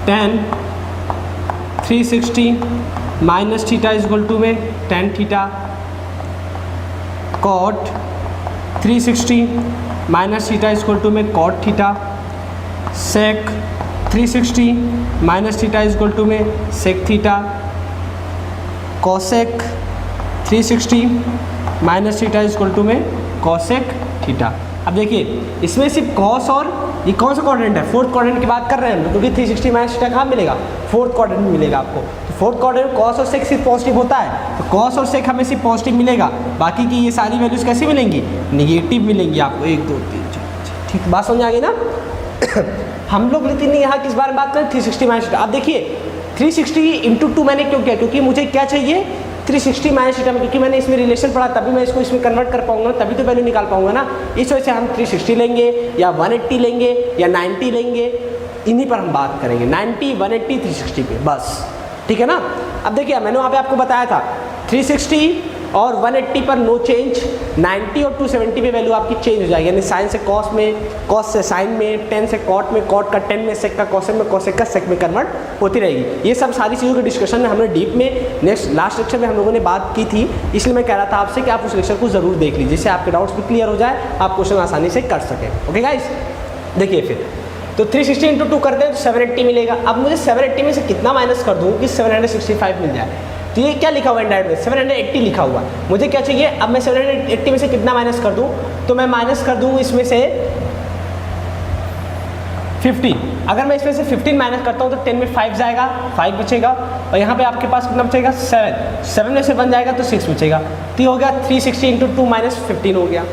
tan 360 minus theta equal to में tan theta, cot 360 minus theta equal to में cot theta, sec 360 minus theta equal to में sec theta, cosec 360 minus theta equal to में cosec theta. अब देखिए इसमें सिर्फ cos और ये कौन सा क्वाड्रेंट है, फोर्थ क्वाड्रेंट की बात कर रहे हैं हम, क्योंकि 360 माइनस थीटा कहाँ मिलेगा, फोर्थ क्वाड्रेंट में मिलेगा आपको। तो फोर्थ क्वाड्रेंट कॉस और सेक सिर्फ पॉजिटिव होता है, तो कॉस और सेक हमें सिर्फ पॉजिटिव मिलेगा, बाकी की ये सारी वैल्यूज़ कैसी मिलेंगी, निगेटिव मिलेंगी आपको। 1 2 3 4, ठीक बात समझ आ गई ना हम लोग लेकिन यहाँ किस बारे में बात करें, 360 माइनस थीटा। अब देखिए 360 इंटू 2 मैंने क्यों किया, क्योंकि मुझे क्या चाहिए 360 माइनस थीटा में, क्योंकि मैंने इसमें रिलेशन पढ़ा तभी मैं इसको इसमें कन्वर्ट कर पाऊंगा, तभी तो वैल्यू निकाल पाऊंगा ना। इस वजह से हम 360 लेंगे या 180 लेंगे या 90 लेंगे, इन्हीं पर हम बात करेंगे, 90 180 360 पे बस, ठीक है ना। अब देखिए मैंने वहाँ पे आपको बताया था 360 और 180 पर नो चेंज, 90 और 270 पे वैल्यू आपकी चेंज हो जाएगी, यानी साइन से कॉस में, कॉस से साइन में, टेन से कॉट में, कॉट का टेन में, सेक का कॉसेक में, कॉसेक का सेक में कन्वर्ट होती रहेगी। ये सब सारी चीज़ों के डिस्कशन हमने डीप में लास्ट लेक्चर में हम लोगों ने बात की थी, इसलिए मैं कह रहा था आपसे कि आप उस लेक्चर को जरूर देख लीजिए, जिससे आपके डाउट्स भी क्लियर हो जाए, आप क्वेश्चन आसानी से कर सकें। ओके गाइस, देखिए फिर तो 360 इंटू 2 करते हैं तो 780 मिलेगा। अब मुझे 780 में से कितना माइनस कर दूँ कि 765 मिल जाए। तो ये क्या लिखा हुआ है इंडायरेक्ट में, 780 लिखा हुआ है, मुझे क्या चाहिए, अब मैं 780 में से कितना माइनस कर दूँ, तो मैं माइनस कर दूँ इसमें से 15। अगर मैं इसमें से 15 माइनस करता हूँ तो 10 में 5 जाएगा, 5 बचेगा, और यहाँ पे आपके पास कितना बचेगा 7 में से 1 जाएगा तो 6 बचेगा। तो ये हो गया 360 इंटू 2 माइनस 15 हो गया,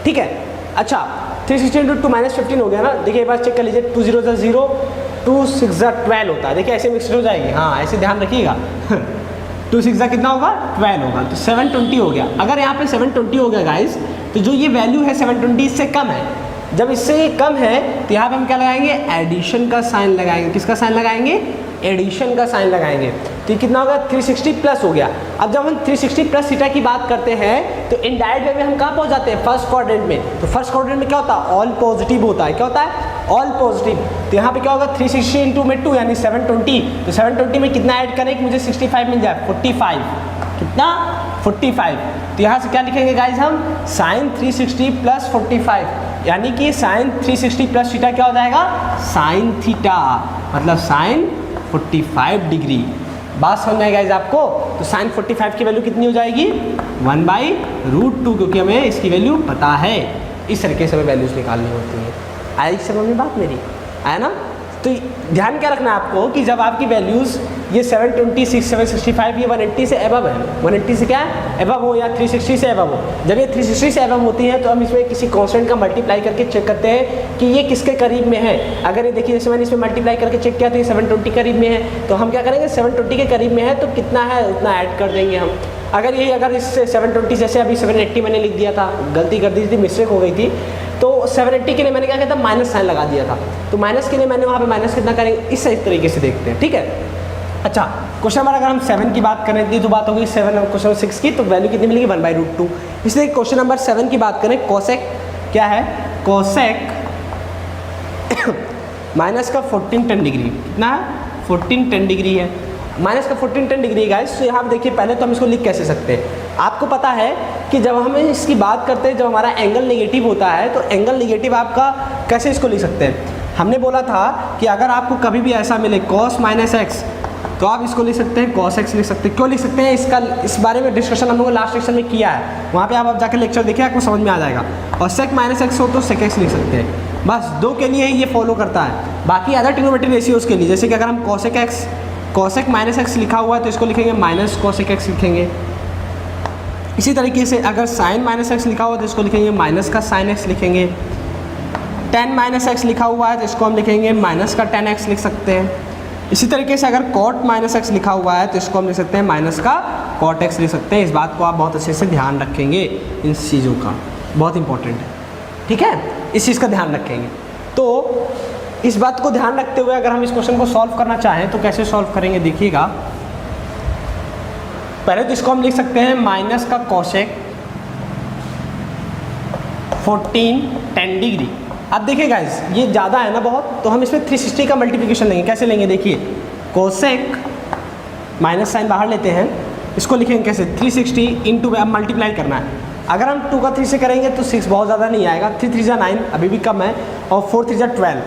ठीक है। अच्छा 360 इंटू 2 माइनस 15 हो गया ना, देखिए एक बार चेक कर लीजिए, 2 0 0, 2 6 12 होता है, देखिए ऐसे मिक्सड हो जाएगी, हाँ ऐसे ध्यान रखिएगा 2 6 कितना होगा 12 होगा, तो 720 हो गया। अगर यहाँ पे 720 हो गया गाइस, तो जो ये वैल्यू है 720 इससे कम है, जब इससे ये कम है तो यहाँ पे हम क्या लगाएंगे, एडिशन का साइन लगाएंगे। किसका साइन लगाएंगे, एडिशन का साइन लगाएंगे। तो ये कितना होगा 360 प्लस हो गया। अब जब हम 360 प्लस थीटा की बात करते हैं तो इनडायरेक्ट वे में हम कहाँ पहुँच जाते हैं, फर्स्ट क्वाड्रेंट में। तो फर्स्ट क्वाड्रेंट में क्या होता है, ऑल पॉजिटिव होता है, क्या होता है, ऑल पॉजिटिव। तो यहाँ पे क्या होगा 360 इंटू में 2 यानी 720, तो 720 में कितना ऐड करें कि मुझे 65 मिल जाए, 45, कितना 45। तो यहाँ से क्या लिखेंगे गाइज हम, साइन 360 प्लस 45, यानी कि साइन 360 प्लस थीटा क्या हो जाएगा, साइन थीटा, मतलब साइन 45 डिग्री। बात समझ में आएगा गाइज आपको। तो साइन 45 की वैल्यू कितनी हो जाएगी, 1/√2, क्योंकि हमें इसकी वैल्यू पता है। इस तरीके से हमें वैल्यूज निकालनी होती है। आई समझ में बात मेरी, आया ना। तो ध्यान क्या रखना है आपको कि जब आपकी वैल्यूज़ ये 720, 765 ये 180 से एबव है, 180 से क्या है एबव हो, या 360 से एबव हो। जब ये 360 से एबव होती है तो हम इसमें किसी कांस्टेंट का मल्टीप्लाई करके चेक करते हैं कि ये किसके करीब में है। अगर ये देखिए जैसे मैंने इसमें मल्टीप्लाई करके चेक किया तो ये 720 करीब में है, तो हम क्या करेंगे 720 के करीब में है तो कितना है उतना ऐड कर देंगे हम। अगर इससे 720 जैसे अभी 780 मैंने लिख दिया था, गलती कर दी थी, मिस्टेक हो गई थी, तो 780 के लिए मैंने क्या किया था, माइनस साइन लगा दिया था। तो माइनस के लिए मैंने वहाँ पे माइनस कितना करेंगे, इस तरीके से देखते हैं, ठीक है। अच्छा क्वेश्चन नंबर अगर हम 7 की बात करें थी तो बात होगी 7 और क्वेश्चन 6 की, तो वैल्यू कितनी मिलेगी 1/√2। इसलिए क्वेश्चन नंबर 7 की बात करें, कोसेक क्या है, कोसेक माइनस का 14 10 डिग्री, कितना है 14 10 डिग्री है, माइनस का 14 10 डिग्री गाइस। तो यहाँ देखिए पहले तो हम इसको लिख कैसे सकते हैं, आपको पता है कि जब हम इसकी बात करते हैं, जब हमारा एंगल नेगेटिव होता है तो एंगल नेगेटिव आपका कैसे इसको लिख सकते हैं। हमने बोला था कि अगर आपको कभी भी ऐसा मिले cos माइनस एक्स, तो आप इसको लिख सकते हैं cos x लिख सकते हैं। क्यों लिख सकते हैं, इसका इस बारे में डिस्कशन हम लोगों ने लास्ट लेक्चर में किया है, वहाँ पे आप जाकर लेक्चर देखिए, आपको समझ में आ जाएगा। और sec माइनस एक्स हो तो sec x लिख सकते हैं, बस दो के लिए ये फॉलो करता है। बाकी अदर ट्रिग्नोमेट्री रेशियोज के लिए, जैसे कि अगर हम cosec माइनस एक्स लिखा हुआ है तो इसको लिखेंगे माइनस cosec x लिखेंगे। इसी तरीके से अगर साइन माइनस एक्स लिखा हुआ है तो इसको लिखेंगे माइनस का साइन x लिखेंगे। tan माइनस एक्स लिखा हुआ है तो इसको हम लिखेंगे माइनस का tan x लिख सकते हैं। इसी तरीके से अगर cot माइनस एक्स लिखा हुआ है तो इसको हम लिख सकते हैं माइनस का cot x लिख सकते हैं। इस बात को आप बहुत अच्छे से ध्यान रखेंगे, इन चीज़ों का बहुत इंपॉर्टेंट है, ठीक है, इस चीज़ का ध्यान रखेंगे। तो इस बात को ध्यान रखते हुए अगर हम इस क्वेश्चन को सॉल्व करना चाहें तो कैसे सॉल्व करेंगे, देखिएगा। पहले तो इसको हम लिख सकते हैं माइनस का कोसेक 14 10 डिग्री। अब देखिए गाइस ये ज़्यादा है ना बहुत, तो हम इसमें 360 का मल्टीप्लिकेशन लेंगे। कैसे लेंगे, देखिए कोसेक माइनस साइन बाहर लेते हैं, इसको लिखेंगे कैसे 360 इंटू, अब मल्टीप्लाई करना है। अगर हम 2 का 3 से करेंगे तो 6 बहुत ज़्यादा नहीं आएगा, 3 3 जा 9 अभी भी कम है, और 4 3 जा 12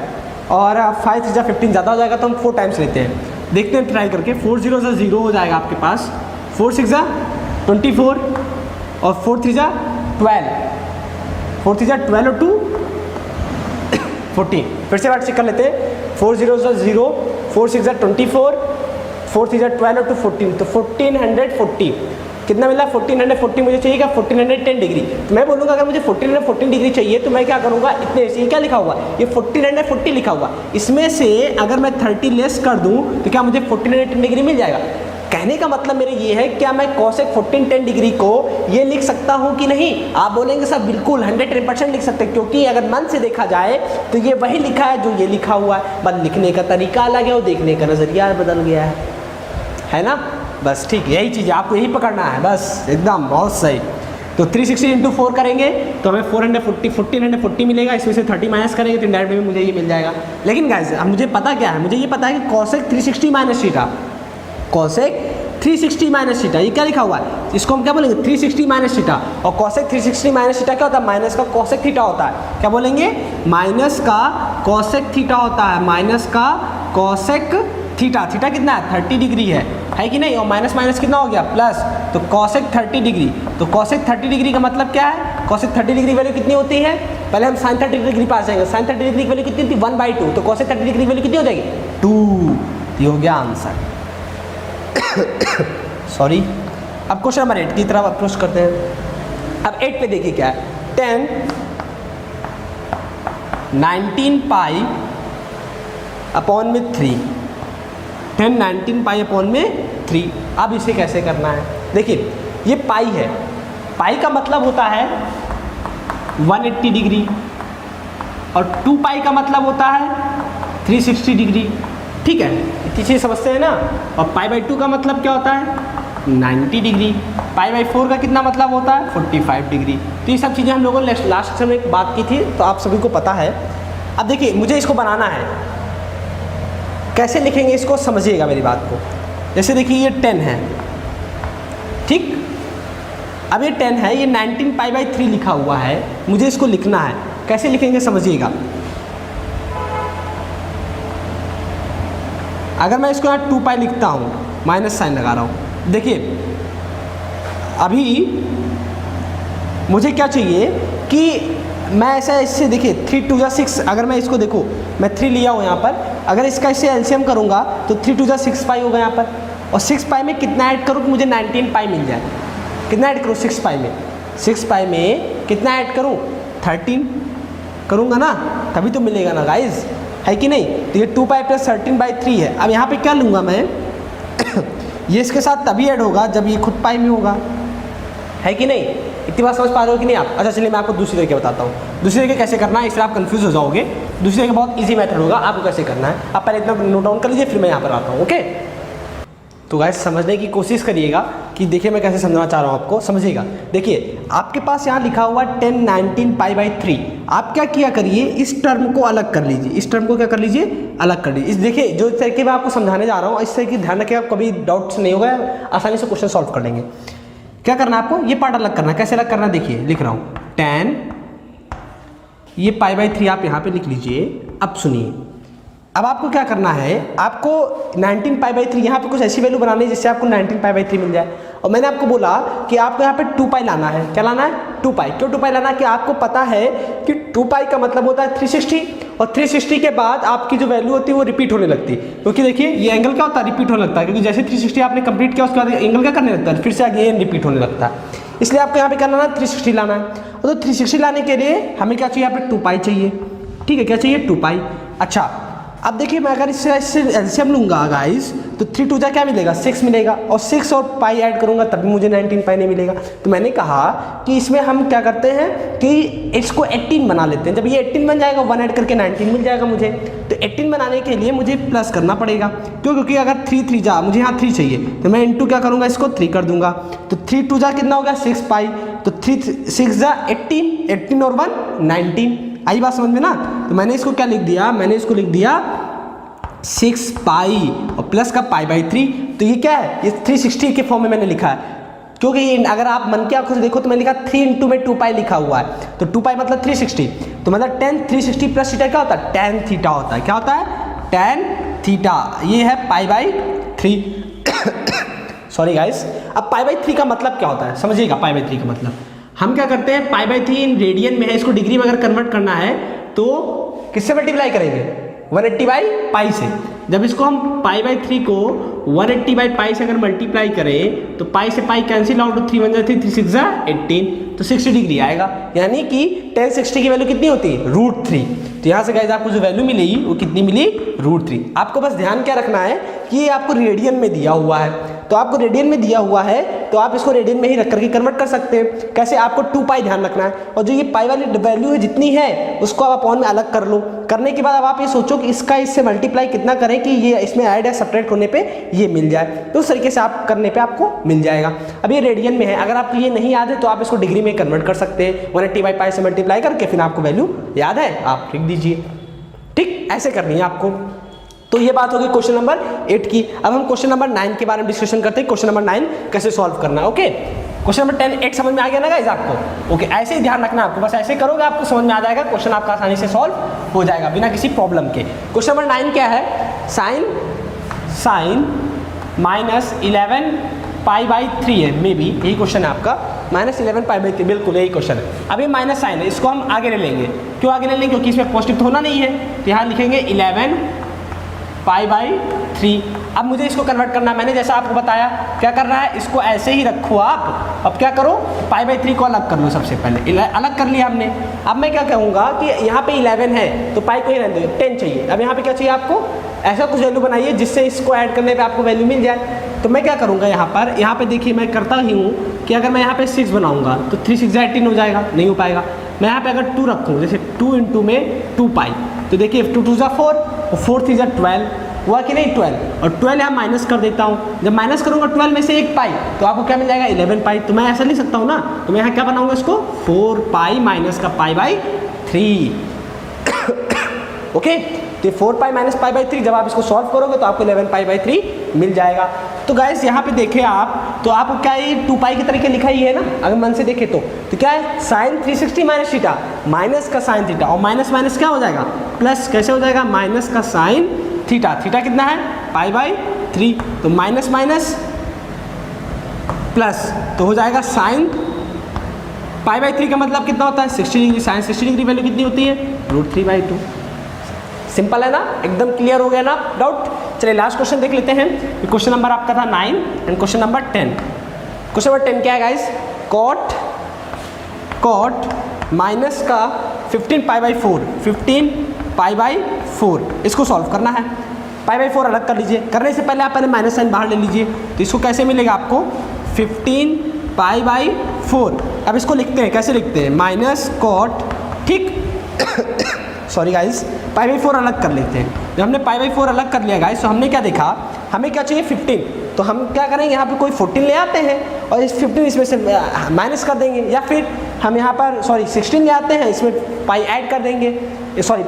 और 5 3 जा 15 ज़्यादा हो जाएगा, तो हम 4 टाइम्स लेते हैं। देखते हैं ट्राई करके, 4 0 जा 0 हो जाएगा आपके पास, 4 6 जा 24 और 4 3 जा 12, 4 3 जा 12 और 2 14। फिर से बात चेक कर लेते हैं, 4 0 जा 0, 4 6 जा 24, 4 3 जा 12 और 2 14, तो 1440 कितना मिला 1440 मुझे चाहिए क्या 1410 डिग्री। तो मैं बोलूँगा अगर मुझे 1414 डिग्री चाहिए तो मैं क्या करूँगा, इतने से क्या लिखा हुआ, ये 1440 लिखा हुआ, इसमें से अगर मैं 30 लेस कर दूँ तो क्या मुझे 1410 डिग्री मिल जाएगा। कहने का मतलब मेरे ये है, क्या मैं कोसेक 14 10 डिग्री को ये लिख सकता हूँ कि नहीं। आप बोलेंगे सर बिल्कुल 110% लिख सकते हैं, क्योंकि अगर मन से देखा जाए तो ये वही लिखा है जो ये लिखा हुआ है, बस लिखने का तरीका अलग है और देखने का नज़रिया बदल गया है ना। बस ठीक, यही चीज़ है, आपको यही पकड़ना है बस, एकदम बहुत सही। तो 360 इंटू 4 करेंगे तो हमें 1440 मिलेगा, इसमें से 30 माइनस करेंगे तो इंडायरेक्ट में मुझे ये मिल जाएगा। लेकिन गाइस अब मुझे पता क्या है, मुझे ये पता है कि cosec 360 minus theta, cosec 360 minus theta, ये क्या लिखा हुआ है, इसको हम क्या बोलेंगे 360 माइनस थीटा। और कॉसेक 360 माइनस थीटा क्या होता है, माइनस का कॉसेक थीटा होता है, क्या बोलेंगे, माइनस का कॉसेक थीटा होता है, माइनस का कॉसेक थीटा। थीटा कितना है, 30 डिग्री है कि नहीं, और माइनस माइनस कितना हो गया, प्लस, तो कॉसेक 30 डिग्री। तो कॉसेक 30 डिग्री का मतलब क्या है, कॉसेक 30 डिग्री वैल्यू कितनी होती है, पहले हम साइन 30 डिग्री पास जाएंगे, साइन 30 डिग्री की वैल्यू कितनी होती है 1/2, तो कॉसेक 30 डिग्री की वैल्यू कितनी हो जाएगी 2, ये हो गया आंसर। सॉरी, अब क्वेश्चन नंबर 8 की तरफ अप्रोच करते हैं। अब 8 पे देखिए क्या है, 10 19 पाई अपॉन में 3, 10 19 पाई अपॉन में 3। अब इसे कैसे करना है, देखिए ये पाई है, पाई का मतलब होता है 180 डिग्री, और 2 पाई का मतलब होता है 360 डिग्री, ठीक है, इतनी चीज़ समझते हैं ना। और π/2 का मतलब क्या होता है 90 डिग्री, π/4 का कितना मतलब होता है 45 डिग्री। तो ये सब चीज़ें हम लोगों ने लास्ट समय में बात की थी, तो आप सभी को पता है। अब देखिए मुझे इसको बनाना है, कैसे लिखेंगे इसको समझिएगा मेरी बात को। जैसे देखिए ये 10 है, ठीक, अब ये 10 है, ये 19 π/3 लिखा हुआ है, मुझे इसको लिखना है, कैसे लिखेंगे समझिएगा। अगर मैं इसको यहाँ 2 पाई लिखता हूँ, माइनस साइन लगा रहा हूँ, देखिए अभी मुझे क्या चाहिए कि मैं ऐसा इससे देखिए 3 2 6, अगर मैं इसको देखूँ, मैं 3 लिया हूँ यहाँ पर, अगर इसका इससे एलसीएम करूँगा तो 3 2 6 पाई होगा यहाँ पर, और 6 पाई में कितना ऐड करूँ कि मुझे 19 पाई मिल जाए, कितना ऐड करूँ 6 पाई में, 6 पाई में कितना ऐड करूँ 13 करूँगा ना, तभी तो मिलेगा ना गाइज, है कि नहीं। तो ये 2 पाई प्लस 13/3 है। अब यहाँ पे क्या लूँगा मैं ये इसके साथ तभी ऐड होगा जब ये खुद पाई में होगा, है कि नहीं। इतनी बात समझ पा रहे हो कि नहीं आप। अच्छा चलिए मैं आपको दूसरी तरीके बताता हूँ, दूसरी तरीके कैसे करना है, इससे आप कंफ्यूज हो जाओगे। दूसरी तरीके बहुत ईजी मेथड होगा, आपको कैसे करना है आप पहले इतना नोट डाउन कर लीजिए, फिर मैं यहाँ पर आता हूँ, ओके। तो गाइस समझने की कोशिश करिएगा कि देखिए मैं कैसे समझाना चाह रहा हूँ आपको, समझिएगा। देखिए आपके पास यहाँ लिखा हुआ 10 19 π/3, आप क्या किया करिए, इस टर्म को अलग कर लीजिए, इस टर्म को क्या कर लीजिए अलग कर लीजिए। इस देखिए जो तरीके मैं आपको समझाने जा रहा हूँ, इस तरीके ध्यान रखिएगा, कभी डाउट्स नहीं होगा, आसानी से क्वेश्चन सॉल्व कर लेंगे। क्या करना है आपको, ये पार्ट अलग करना है, कैसे अलग करना है देखिए लिख रहा हूँ 10, ये π/3 आप यहाँ पे लिख लीजिए। अब सुनिए, अब आपको क्या करना है, आपको 19 π/3 यहाँ पे कुछ ऐसी वैल्यू बनानी है जिससे आपको 19 π/3 मिल जाए। और मैंने आपको बोला कि आपको यहाँ पे 2 पाई लाना है, क्या लाना है 2 पाई। क्यों 2 पाई लाना है कि आपको पता है कि 2 पाई का मतलब होता है 360, और 360 के बाद आपकी जो वैल्यू होती है वो रिपीट होने लगती है, क्योंकि देखिए ये एंगल क्या होता है रिपीट होने लगता है, क्योंकि जैसे 360 आपने कंप्लीट किया उसके बाद एंगल क्या करने लगता है, फिर से अगेन रिपीट होने लगता है। इसलिए आपको यहाँ पे करना है 360 लाना है। और तो 360 लाने के लिए हमें क्या चाहिए, यहाँ पे 2 पाई चाहिए, ठीक है, क्या चाहिए 2 पाई। अच्छा अब देखिए मैं अगर इससे एलसीएम लूँगा गाइस, तो 3 2 क्या मिलेगा 6 मिलेगा, और 6 और पाई ऐड करूँगा तभी मुझे 19 पाई नहीं मिलेगा। तो मैंने कहा कि इसमें हम क्या करते हैं कि इसको 18 बना लेते हैं। जब ये 18 बन जाएगा 1 ऐड करके 19 मिल जाएगा मुझे। तो 18 बनाने के लिए मुझे प्लस करना पड़ेगा, क्यों, क्योंकि अगर 3 3 जा, मुझे यहाँ 3 चाहिए, तो मैं इंटू क्या करूँगा, इसको 3 कर दूंगा। तो 3 2 कितना हो गया 6 पाई, तो 3 6 18, 18 और 1 19। आई बात समझ में ना। तो मैंने इसको क्या लिख दिया, मैंने इसको लिख दिया 6 पाई और प्लस का π/3। तो ये क्या है, ये 360 के फॉर्म में मैंने लिखा है, क्योंकि ये अगर आप मन के आंखों से देखो तो मैंने लिखा 3 इंटू में 2 पाई लिखा हुआ है। तो 2 पाई मतलब 360, तो मतलब 10 360 प्लस थीटा क्या होता है, tan थीटा होता है। क्या होता है, tan थीटा। ये है π/3 सॉरी गाइस। अब π/3 का मतलब क्या होता है समझिएगा। π/3 का मतलब हम क्या करते हैं, π/3 इन रेडियन में है, इसको डिग्री में अगर कन्वर्ट करना है तो किससे मल्टीप्लाई करेंगे, 180/π से। जब इसको हम π/3 को 180/π से अगर मल्टीप्लाई करें तो पाई से पाई कैंसिल आउट, 3 1 3 3 6 18, तो 60 डिग्री आएगा। यानी कि tan 60 की वैल्यू कितनी होती है, √3। तो यहाँ से गाइस आपको जो वैल्यू मिलेगी वो कितनी मिली, √3। आपको बस ध्यान क्या रखना है कि ये आपको रेडियन में दिया हुआ है, तो आपको रेडियन में दिया हुआ है तो आप इसको रेडियन में ही रख करके कन्वर्ट कर सकते हैं। कैसे, आपको 2 पाई ध्यान रखना है और जो ये पाई वाली वैल्यू है जितनी है उसको आप अपॉन में अलग कर लो। करने के बाद अब आप ये सोचो कि इसका इससे मल्टीप्लाई कितना करें कि ये इसमें ऐड या सब्ट्रैक्ट होने पे ये मिल जाए। तो उस तरीके से आप करने पे आपको मिल जाएगा। अब ये रेडियन में है, अगर आपको ये नहीं याद है तो आप इसको डिग्री में कन्वर्ट कर सकते हैं। 180/π से मल्टीप्लाई करके फिर आपको वैल्यू याद है आप लिख दीजिए। ठीक, ऐसे करनी है आपको। तो ये बात होगी क्वेश्चन नंबर 8 की। अब हम क्वेश्चन नंबर 9 के बारे में डिस्कशन करते हैं। क्वेश्चन नंबर 9 कैसे सॉल्व करना है। ओके, क्वेश्चन नंबर 10 8 समझ में आ गया ना गाइस आपको। ओके, ऐसे ही ध्यान रखना आपको, बस ऐसे करोगे आपको समझ में आ जाएगा, क्वेश्चन आपका आसानी से सॉल्व हो जाएगा बिना किसी प्रॉब्लम के। क्वेश्चन नंबर 9 क्या है, साइन -11π/3 है, मे बी यही क्वेश्चन है आपका। -11π/3 बिल्कुल यही क्वेश्चन है। अब ये माइनस साइन है, इसको हम आगे ले लेंगे। क्यों आगे ले लेंगे, क्योंकि इसमें पॉजिटिव तो होना नहीं है, तो यहाँ लिखेंगे 11π/3। अब मुझे इसको कन्वर्ट करना है, मैंने जैसा आपको बताया क्या करना है, इसको ऐसे ही रखो आप। अब क्या करो, π/3 को अलग कर लो। सबसे पहले अलग कर लिया हमने। अब मैं क्या कहूँगा कि यहाँ पे 11 है तो पाई को ही रहने दो, 10 चाहिए। अब यहाँ पे क्या चाहिए आपको, ऐसा कुछ वैल्यू बनाइए जिससे इसको ऐड करने पे आपको वैल्यू मिल जाए। तो मैं क्या करूँगा यहाँ पे देखिए, मैं करता ही हूँ कि अगर मैं यहाँ पे 6 बनाऊँगा तो 3 6 18 हो जाएगा, नहीं हो पाएगा। मैं यहाँ पे अगर 2 रखूँ, जैसे 2 × में 2 पाई, तो देखिए 2 2 = 4 और 4 3 = 12 हुआ कि नहीं, 12। और 12 यहाँ माइनस कर देता हूँ। जब माइनस करूँगा 12 में से 1 पाई तो आपको क्या मिल जाएगा, 11 पाई। तो मैं ऐसा लिख सकता हूँ ना, तो मैं यहाँ क्या बनाऊँगा इसको, 4 पाई माइनस का π/3। ओके, तो 4 पाई माइनस π/3 जब आप इसको सॉल्व करोगे तो आपको 11 π/3 मिल जाएगा। तो गाइस यहाँ पे देखें आप, तो आपको क्या ये 2 पाई के तरीके लिखा ही है ना, अगर मन से देखें तो क्या है, साइन 360 माइनस थीटा, माइनस का साइन थीटा, और माइनस माइनस क्या हो जाएगा, प्लस। कैसे हो जाएगा, माइनस का साइन थीटा, थीटा कितना है, π/3, तो माइनस माइनस प्लस, तो हो जाएगा साइन π/3 का मतलब कितना होता है, 60 डिग्री। साइन 60 डिग्री वैल्यू कितनी होती है, √3/2। सिंपल है ना, एकदम क्लियर हो गया ना डाउट। चलिए लास्ट क्वेश्चन देख लेते हैं। क्वेश्चन नंबर आपका था 9 and question number 10। Question number 10 क्या है गाइस, कॉट माइनस का 15π/4, 15π/4 इसको सॉल्व करना है। π/4 अलग कर लीजिए। करने से पहले आप पहले माइनस साइन बाहर ले लीजिए। तो इसको कैसे मिलेगा आपको, 15π/4। अब इसको लिखते हैं, कैसे लिखते हैं, माइनस कॉट, ठीक सॉरी गाइस, π/4 अलग कर लेते हैं। जब हमने π/4 अलग कर लिया गाइस, तो हमने क्या देखा, हमें क्या चाहिए 15, तो हम क्या करेंगे, यहाँ पे कोई 14 ले आते हैं और इस 15 इसमें से माइनस कर देंगे, या फिर हम यहाँ पर 16 ले आते हैं, इसमें पाई ऐड कर देंगे,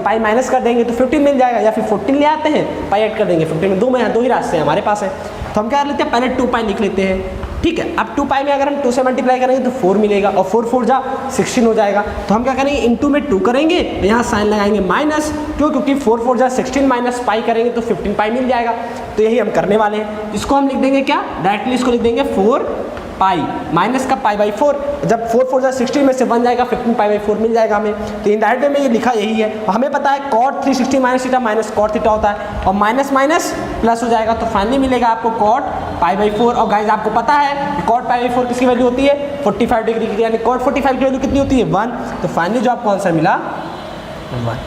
पाई माइनस कर देंगे तो 15 मिल जाएगा, या फिर 14 ले आते हैं, पाई ऐड कर देंगे 15 में। दो ही रास्ते हैं हमारे पास है। तो हम क्या कर लेते हैं, पहले 2 पाई लिख लेते हैं, ठीक है। अब 2 पाई में अगर हम 2 से मल्टीप्लाई करेंगे तो 4 मिलेगा, और 4 4 जा 16 हो जाएगा। तो हम क्या करेंगे, इनटू में 2 करेंगे, यहाँ साइन लगाएंगे माइनस, क्योंकि 4 4 जा 16 माइनस पाई करेंगे तो 15 पाई मिल जाएगा। तो यही हम करने वाले हैं। इसको हम लिख देंगे क्या, डायरेक्टली इसको लिख देंगे 4 पाई माइनस का π/4। जब 4 4 जा 16 में से 1 जाएगा, 15 π/4 मिल जाएगा हमें। तो इनडायरेक्ट वे में ये लिखा यही है। और हमें पता है cot 360 minus theta minus cot theta होता है, और माइनस माइनस प्लस हो जाएगा। तो फाइनली मिलेगा आपको cot π/4। और गाइज आपको पता है कि cot π/4 किसकी वैल्यू होती है, 45 डिग्री की, यानी cot 45 की वैल्यू कितनी होती है, 1। तो फाइनली जो आपको आंसर मिला 1,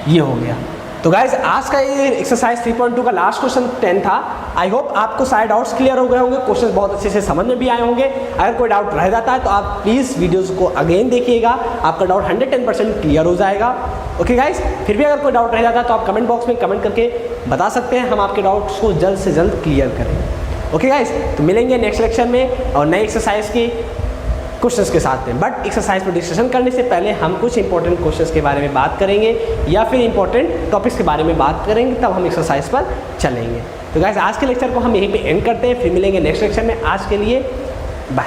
ये हो गया। तो गाइज आज का ये एक्सरसाइज 3.2 का लास्ट क्वेश्चन 10 था। आई होप आपको सारे डाउट्स क्लियर हो गए होंगे, क्वेश्चन बहुत अच्छे से समझ में भी आए होंगे। अगर कोई डाउट रह जाता है तो आप प्लीज़ वीडियोस को अगेन देखिएगा, आपका डाउट 110% क्लियर हो जाएगा। ओके गाइज, फिर भी अगर कोई डाउट रह जाता है तो आप कमेंट बॉक्स में कमेंट करके बता सकते हैं, हम आपके डाउट्स को जल्द से जल्द क्लियर करेंगे। ओके गाइज, तो मिलेंगे नेक्स्ट लेक्चर में और नए एक्सरसाइज की क्वेश्चंस के साथ में। बट एक्सरसाइज पर डिस्कशन करने से पहले हम कुछ इंपॉर्टेंट क्वेश्चंस के बारे में बात करेंगे, या फिर इंपॉर्टेंट टॉपिक्स के बारे में बात करेंगे, तब हम एक्सरसाइज पर चलेंगे। तो गाइस आज के लेक्चर को हम यहीं पे एंड करते हैं, फिर मिलेंगे नेक्स्ट लेक्चर में। आज के लिए बाय।